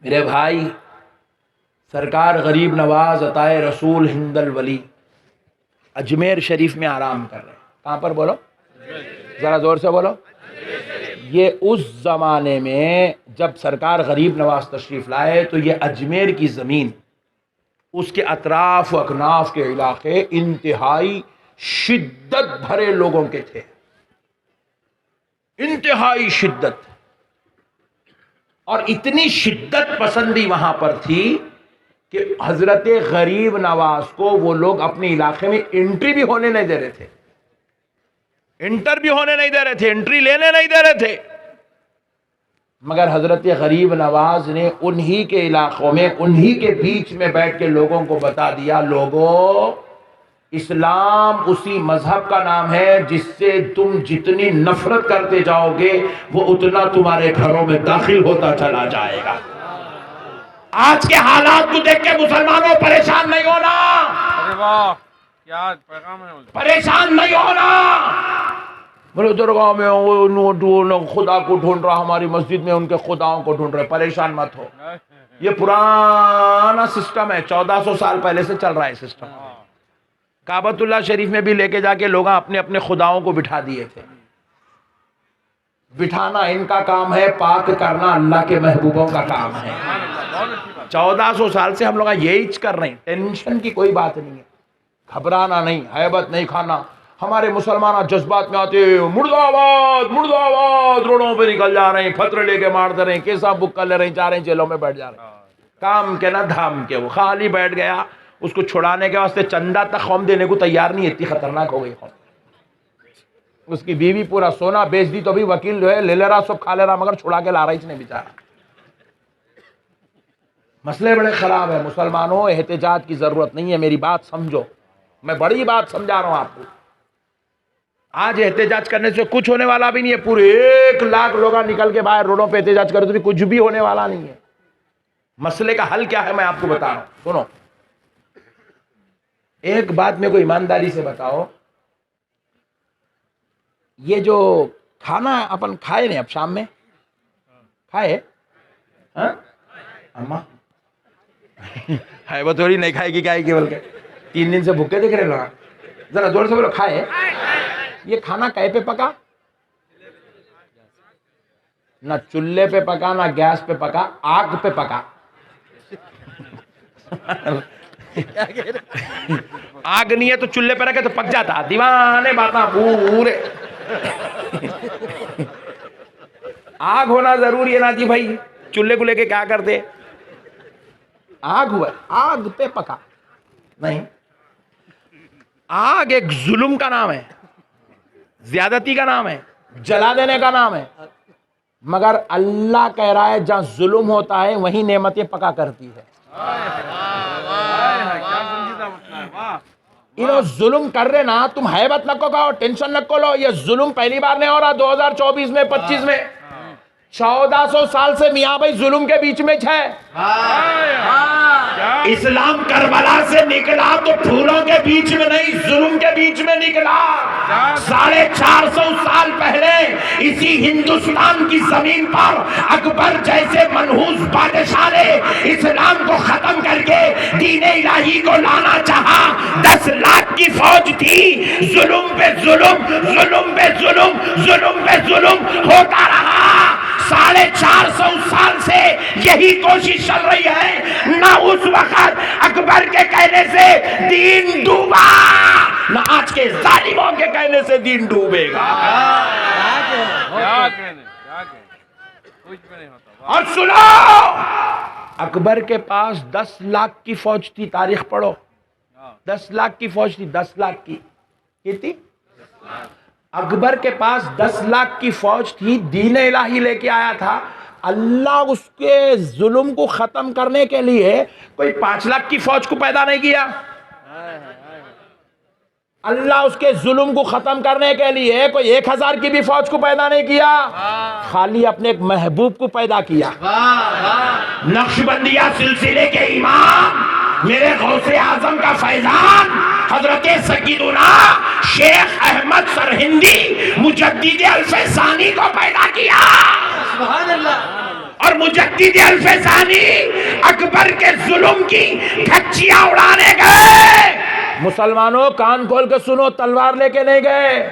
میرے بھائی، سرکار غریب نواز عطائے رسول ہند الولی اجمیر شریف میں آرام کر رہے ہیں. کہاں پر بولو؟ ذرا زور سے بولو. یہ اس زمانے میں جب سرکار غریب نواز تشریف لائے تو یہ اجمیر کی زمین، اس کے اطراف و اکناف کے علاقے انتہائی شدت بھرے لوگوں کے تھے، انتہائی شدت. اور اتنی شدت پسندی وہاں پر تھی کہ حضرت غریب نواز کو وہ لوگ اپنے علاقے میں انٹری بھی ہونے نہیں دے رہے تھے، انٹر بھی ہونے نہیں دے رہے تھے، انٹری لینے نہیں دے رہے تھے. مگر حضرت غریب نواز نے انہی کے علاقوں میں، انہی کے بیچ میں بیٹھ کے لوگوں کو بتا دیا، لوگوں، اسلام اسی مذہب کا نام ہے جس سے تم جتنی نفرت کرتے جاؤ گے وہ اتنا تمہارے گھروں میں داخل ہوتا چلا جائے گا. آج کے حالات کو دیکھ کے مسلمانوں پریشان نہیں ہونا، ارے واہ کیا پیغام ہے. پریشان نہیں ہونا. بولے درگاہ میں وہ خدا کو ڈھونڈ رہا، ہماری مسجد میں ان کے خداؤں کو ڈھونڈ رہے. پریشان مت ہو، یہ پرانا سسٹم ہے، 1400 سال پہلے سے چل رہا ہے سسٹم. کعبۃ اللہ شریف میں بھی لے کے جا کے لوگ اپنے اپنے خداؤں کو بٹھا دیے تھے. بٹھانا ان کا کام ہے، پاک کرنا اللہ کے محبوبوں کا کام ہے. 1400 سال سے ہم لوگ یہی کر رہے ہیں. ٹینشن کی کوئی بات نہیں ہے، گھبرانا نہیں، ہیبت نہیں کھانا. ہمارے مسلمان جذبات میں آتے مرد آباد مرد آباد، روڈوں پہ نکل جا رہے ہیں، پتھر لے کے مارتے رہے ہیں، کیسا بک کر لے رہے ہیں، جا رہے ہیں جیلوں میں بیٹھ جا رہے ہیں. کام کے نہ دھام کے. وہ خالی بیٹھ گیا، اس کو چھڑانے کے واسطے چندہ تک قوم دینے کو تیار نہیں. اتنی خطرناک ہو گئی قوم. اس کی بیوی پورا سونا بیچ دی تو بھی وکیل جو ہے لے لے رہا، سب کھا لے رہا، مگر چھڑا کے لا رہا اس نے بیچارہ. مسئلے بڑے خراب ہیں. مسلمانوں، احتجاج کی ضرورت نہیں ہے. میری بات سمجھو، میں بڑی بات سمجھا رہا ہوں آپ کو. آج احتجاج کرنے سے کچھ ہونے والا بھی نہیں ہے. پورے 1 لاکھ لوگ نکل کے باہر روڈوں پہ احتجاج کرے تو بھی کچھ بھی ہونے والا نہیں ہے. مسئلے کا حل کیا ہے میں آپ کو بتا رہا ہوں. سنو، ایک بات میں کو ایمانداری سے بتاؤ، یہ جو کھانا اپن کھائے نہیں اب شام میں کھائے، ہاں اماں ہے وہ تھوڑی نہیں کھائے گی، کھائے گی بول کے 3 دن سے بھوکے دیکھ رہے لوگ. ذرا زور سے بولو کھائے. یہ کھانا کہے پہ پکا؟ نہ چولہے پہ پکا، نہ گیس پہ پکا، آگ پہ پکا. آگ نہیں ہے تو چولہے پہ رکھے تو پک جاتا. دیوانے باتا پورے. آگ ہونا ضروری ہے نا جی بھائی. چولہے کو لے کے کیا کرتے؟ آگ ہوا، آگ پہ پکا نہیں. آگ ایک ظلم کا نام ہے، زیادتی کا نام ہے، جلا دینے کا نام ہے. مگر اللہ کہہ رہا ہے جہاں ظلم ہوتا ہے وہیں نعمتیں پکا کرتی ہے. انہوں ظلم کر رہے نا، تم ہیبت نہ کو کہو، ٹینشن نہ کو لو. یہ ظلم پہلی بار نہیں ہو رہا 2024 میں 25 میں. 1400 سال سے میاں بھائی ظلم کے بیچ میں ہے. اسلام کربلا سے نکلا تو پھولوں کے بیچ میں نہیں، ظلم کے بیچ میں نکلا. 450 سال پہلے اسی ہندوستان کی زمین پر اکبر جیسے منحوس بادشاہ نے اسلام کو ختم کر کے دین الہی کو لانا چاہا. 10 لاکھ کی فوج تھی، ظلم پہ ظلم، ظلم پہ ظلم، ظلم پہ ظلم ہوتا رہا. 450 سال سے یہی کوشش چل رہی ہے. نہ اس وقت اکبر کے کہنے سے دین ڈوبا، نہ آج کے ظالموں کے کہنے سے دین ڈوبے گا. اور سنو، اکبر کے پاس 10 لاکھ کی فوج تھی. تاریخ پڑھو، 10 لاکھ کی فوج تھی. 10 لاکھ کی کتنی؟ اکبر کے پاس 10 لاکھ کی فوج تھی. دین الہی لے کے آیا تھا. اللہ اس کے ظلم کو ختم کرنے کے لیے کوئی 5 لاکھ کی فوج کو پیدا نہیں کیا. اللہ اس کے ظلم کو ختم کرنے کے لیے کوئی 1000 کی بھی فوج کو پیدا نہیں کیا. خالی اپنے ایک محبوب کو پیدا کیا. نقشبندیہ سلسلے کے امام، میرے غوث اعظم کا فیضان حضرت سیدنا شیخ احمد سرہندی مجدد الفیضانی کو پیدا کیا. اور مجدد الف ثانی اکبر کے ظلم کی دھچیاں اڑانے گئے. مسلمانوں کان کھول کے سنو، تلوار لے کے نہیں گئے،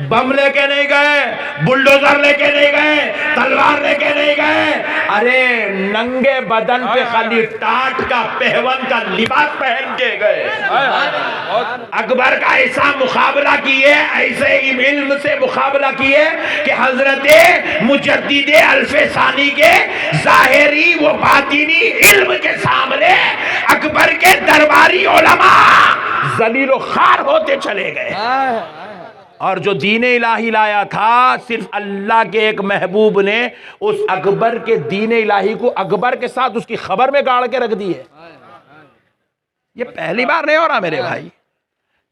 بم لے کے نہیں گئے، بلڈوزر لے کے نہیں گئے، تلوار لے کے نہیں گئے. ارے ننگے بدن پہ خالی ٹاٹ کا پہون کا لباس پہن کے گئے. اکبر کا ایسا مقابلہ کیے، ایسے علم سے مقابلہ کیے کہ حضرت مجدد الف ثانی کے ظاہری و باطنی علم کے سامنے اکبر کے درباری علماء ذلیل و خوار ہوتے چلے گئے. اور جو دین الہی لایا تھا صرف اللہ کے ایک محبوب نے اس اکبر کے دین الہی کو اکبر کے ساتھ اس کی خبر میں گاڑ کے رکھ دی ہے. یہ پہلی بار نہیں ہو رہا میرے بھائی،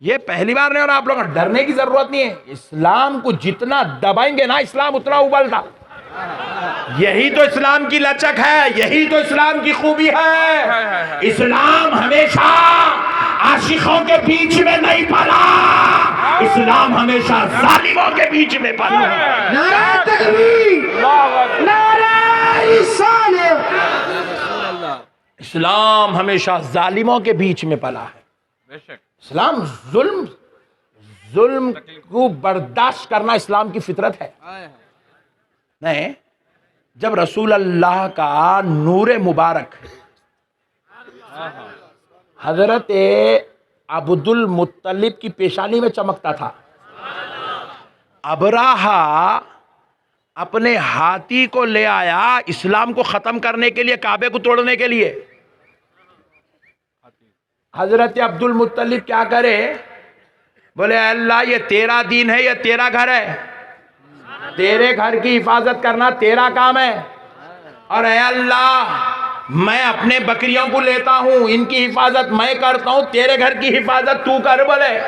یہ پہلی بار نہیں ہو رہا. آپ لوگ ڈرنے کی ضرورت نہیں ہے. اسلام کو جتنا دبائیں گے نا اسلام اتنا ابلتا. یہی تو اسلام کی لچک ہے، یہی تو اسلام کی خوبی ہے. اسلام ہمیشہ عاشقوں کے بیچ میں نہیں پلا، اسلام ہمیشہ ظالموں کے بیچ میں پلا. نعرہ تکبیر، نعرہ رسالت. اسلام ہمیشہ ظالموں کے بیچ میں پلا ہے. بے شک. اسلام ظلم کو برداشت کرنا اسلام کی فطرت ہے. نہیں، جب رسول اللہ کا نور مبارک حضرت عبد المطلب کی پیشانی میں چمکتا تھا، ابراہا اپنے ہاتھی کو لے آیا اسلام کو ختم کرنے کے لیے، کعبے کو توڑنے کے لیے. حضرت عبد المطلب کیا کرے؟ بولے اے اللہ یہ تیرا دین ہے، یہ تیرا گھر ہے، تیرے گھر کی حفاظت کرنا تیرا کام ہے. اور اے اللہ میں اپنے بکریوں کو لیتا ہوں، ان کی حفاظت میں کرتا ہوں، تیرے گھر کی حفاظت تو کر. بولے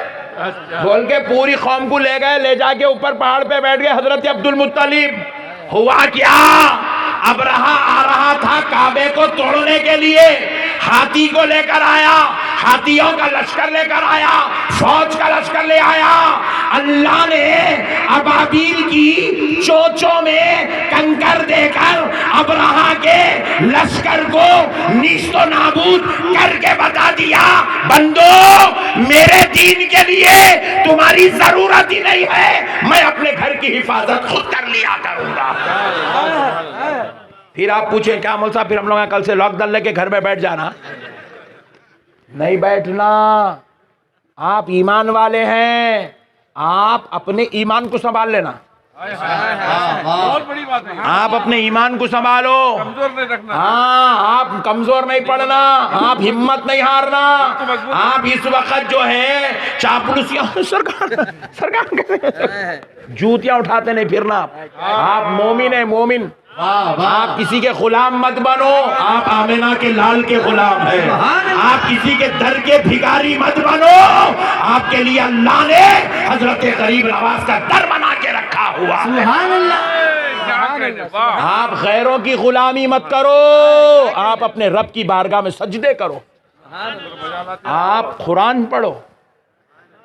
بول کے پوری قوم کو لے گئے، لے جا کے اوپر پہاڑ پہ بیٹھ گئے حضرت عبد المطلب. ہوا کیا؟ ابرہا آ رہا تھا کعبے کو توڑنے کے لیے، ہاتھی کو لے کر آیا، ہاتھیوں کا لشکر لے کر آیا، فوج کا لشکر لے آیا. اللہ نے ابابیل کی چونچوں میں کنکر دے کر ابرہا کے لشکر کو نیست و نابود کر کے بتا دیا بندو میرے دین کے لیے تمہاری ضرورت ہی نہیں ہے، میں اپنے گھر کی حفاظت خود کر لیا کروں گا. پھر آپ پوچھیں کیا مول صاحب پھر ہم لوگ کل سے لاک ڈال لے کے گھر میں بیٹھ جانا؟ نہیں بیٹھنا. آپ ایمان والے ہیں، آپ اپنے ایمان کو سنبھال لینا. بہت بڑی بات ہے. آپ اپنے ایمان کو سنبھالو. کمزور نہیں رکھنا. ہاں، آپ کمزور نہیں پڑنا، آپ ہمت نہیں ہارنا. آپ اس وقت جو ہے چاپلوسیاں سرکار جوتیاں اٹھاتے نہیں پھرنا. آپ مومن ہیں، مومن. آپ کسی کے غلام مت بنو، آپ آمنہ کے لال کے غلام ہیں. آپ کسی کے در کے بھکاری مت بنو، آپ کے لیے اللہ نے حضرت غریب نواز کا در بنا کے رکھا ہوا. سبحان اللہ. آپ غیروں کی غلامی مت کرو، آپ اپنے رب کی بارگاہ میں سجدے کرو. آپ قرآن پڑھو،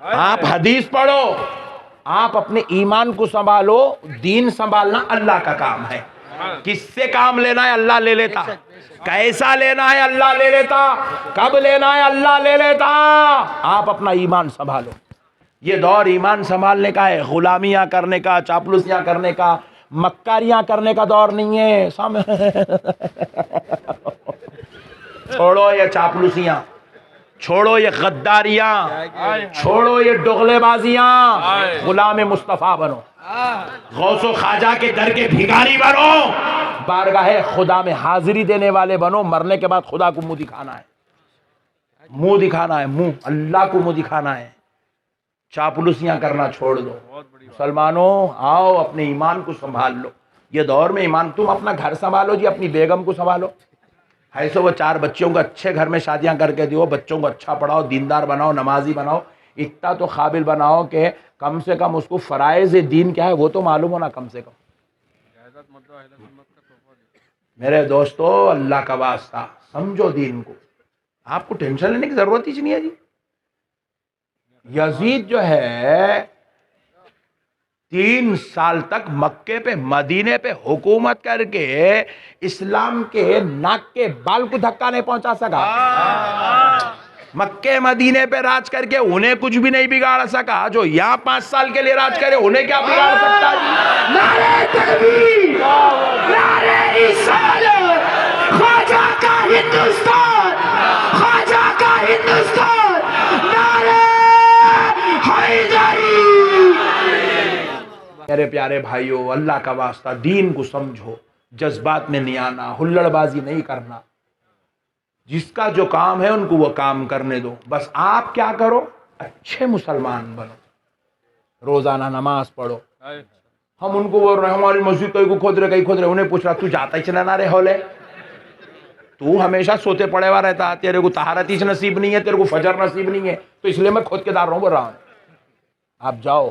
آپ حدیث پڑھو، آپ اپنے ایمان کو سنبھالو. دین سنبھالنا اللہ کا کام ہے. کس سے کام لینا ہے اللہ لے لیتا، کیسا لینا ہے اللہ لے لیتا، کب لینا ہے اللہ لے لیتا. آپ اپنا ایمان سنبھالو. یہ دور ایمان سنبھالنے کا ہے، غلامیاں کرنے کا، چاپلوسیاں کرنے کا، مکاریاں کرنے کا دور نہیں ہے. چھوڑو یہ چاپلوسیاں، چھوڑو یہ غداریاں، چھوڑو یہ ڈغلے بازیاں. غلام مصطفیٰ بنو، غوث و خواجہ کے در کے بھکاری بنو، بارگاہ خدا میں حاضری دینے والے بنو. مرنے کے بعد خدا کو منہ دکھانا ہے، منہ دکھانا ہے، منہ اللہ کو منہ دکھانا ہے. چاپلوسیاں کرنا چھوڑ دو. مسلمانوں آؤ اپنے ایمان کو سنبھال لو. یہ دور میں ایمان، تم اپنا گھر سنبھالو جی، اپنی بیگم کو سنبھالو. ایسے وہ 4 بچوں کو اچھے گھر میں شادیاں کر کے دیو، بچوں کو اچھا پڑھاؤ، دیندار بناؤ، نمازی بناؤ. اتنا تو قابل بناؤ کہ کم سے کم اس کو فرائض دین کیا ہے وہ تو معلوم ہونا کم سے کم. میرے دوستو اللہ کا واسطہ سمجھو دین کو. آپ کو ٹینشن لینے کی ضرورت ہی نہیں ہے جی. یزید جو ہے 3 سال تک مکے پہ مدینے پہ حکومت کر کے اسلام کے ناک کے بال کو دھکا نہیں پہنچا سکا. مکے مدینے پہ راج کر کے انہیں کچھ بھی نہیں بگاڑ سکا. جو یہاں 5 سال کے لیے راج کرے انہیں کیا بگاڑ سکتا جی؟ نعرہ تکبیر، نعرہ رسالت، خواجہ کا ہندوستان، خواجہ کا ہندوستان، نعرہ حیدری. میرے پیارے بھائیو، اللہ کا واسطہ دین کو سمجھو، جذبات میں نہیں آنا، ہلڑ بازی نہیں کرنا. جس کا جو کام ہے ان کو وہ کام کرنے دو. بس آپ کیا کرو؟ اچھے مسلمان بنو، روزانہ نماز پڑھو. ہم ان کو بول رہے ہیں ہماری مسجد کہیں کھود رہے، انہیں پوچھ رہا تو جاتا ہی چلا نہ رہے ہولے، تو ہمیشہ سوتے پڑے ہوا رہتا، تیرے کو طہارت ہی نصیب نہیں ہے، تیرے کو فجر نصیب نہیں ہے، تو اس لیے میں خود کے دار بول رہا ہوں. آپ جاؤ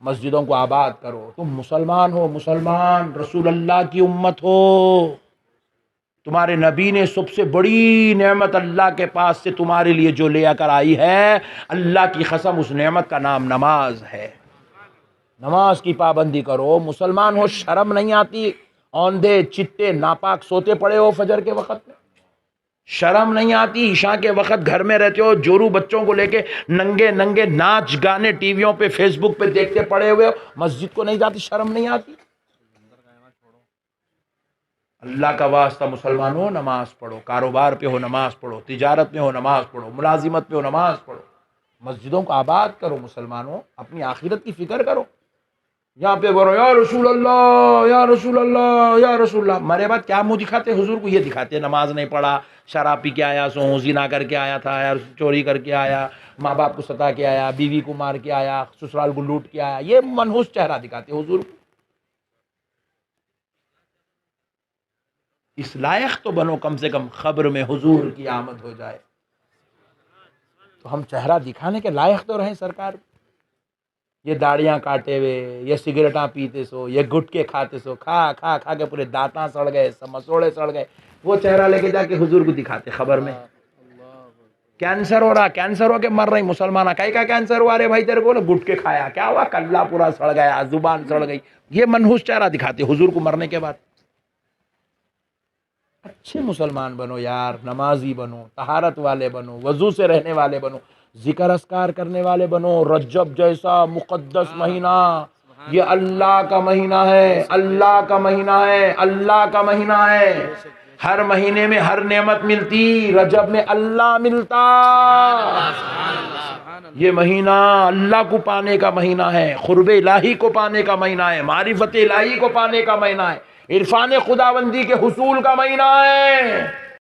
مسجدوں کو آباد کرو. تم مسلمان ہو، مسلمان رسول اللہ کی امت ہو. تمہارے نبی نے سب سے بڑی نعمت اللہ کے پاس سے تمہارے لیے جو لے کر آئی ہے، اللہ کی قسم اس نعمت کا نام نماز ہے. نماز کی پابندی کرو. مسلمان ہو، شرم نہیں آتی؟ اوندھے چتے ناپاک سوتے پڑے ہو فجر کے وقت میں، شرم نہیں آتی؟ عشاء کے وقت گھر میں رہتے ہو، جورو بچوں کو لے کے ننگے ننگے ناچ گانے ٹی ویوں پہ فیس بک پہ دیکھتے پڑے ہوئے ہو، مسجد کو نہیں جاتی؟ شرم نہیں آتی؟ اللہ کا واسطہ مسلمان ہو، نماز پڑھو. کاروبار پہ ہو نماز پڑھو، تجارت میں ہو نماز پڑھو، ملازمت پہ ہو نماز پڑھو. مسجدوں کو آباد کرو. مسلمانوں اپنی آخرت کی فکر کرو. یہاں پہ بولو یا رسول اللہ، یا رسول اللہ، یا رسول اللہ. مرے بعد کیا منہ دکھاتے حضور کو؟ یہ دکھاتے نماز نہیں پڑھا، شراب پی کے آیا، سو زنا کر کے آیا تھا، یا چوری کر کے آیا، ماں باپ کو ستا کے آیا، بیوی کو مار کے آیا، سسرال کو لوٹ کے آیا. یہ منحوس چہرہ دکھاتے حضور کو. اس لائق تو بنو کم سے کم خبر میں حضور کی آمد ہو جائے تو ہم چہرہ دکھانے کے لائق تو رہیں. سرکار یہ داڑیاں کاٹے ہوئے، یہ سگریٹاں پیتے سو، یہ گٹکے کھاتے سو، کھا کھا کھا کے پورے دانتاں سڑ گئے، مسوڑے سڑ گئے، وہ چہرہ لے کے جا کے حضور کو دکھاتے خبر میں. کینسر ہو رہا، کینسر ہو کے مر رہی مسلمان. کئی کا کینسر ہوا؟ رے بھائی تیرے کو گٹکے کھایا، کیا ہوا؟ کلہ پورا سڑ گیا، زبان سڑ گئی. یہ منحوس چہرہ دکھاتے حضور کو مرنے کے بعد. اچھے مسلمان بنو یار، نمازی بنو، طہارت والے بنو، وضو سے رہنے والے بنو، ذکر اذکار کرنے والے بنو. رجب جیسا مقدس مہینہ، یہ اللہ کا مہینہ ہے، اللہ کا مہینہ ہے، اللہ کا مہینہ ہے. ہر مہینے میں ہر نعمت ملتی، رجب میں اللہ ملتا. یہ مہینہ اللہ کو پانے کا مہینہ ہے، قرب الہی کو پانے کا مہینہ ہے، معرفت الہی کو پانے کا مہینہ ہے، عرفان خداوندی کے حصول کا مہینہ ہے.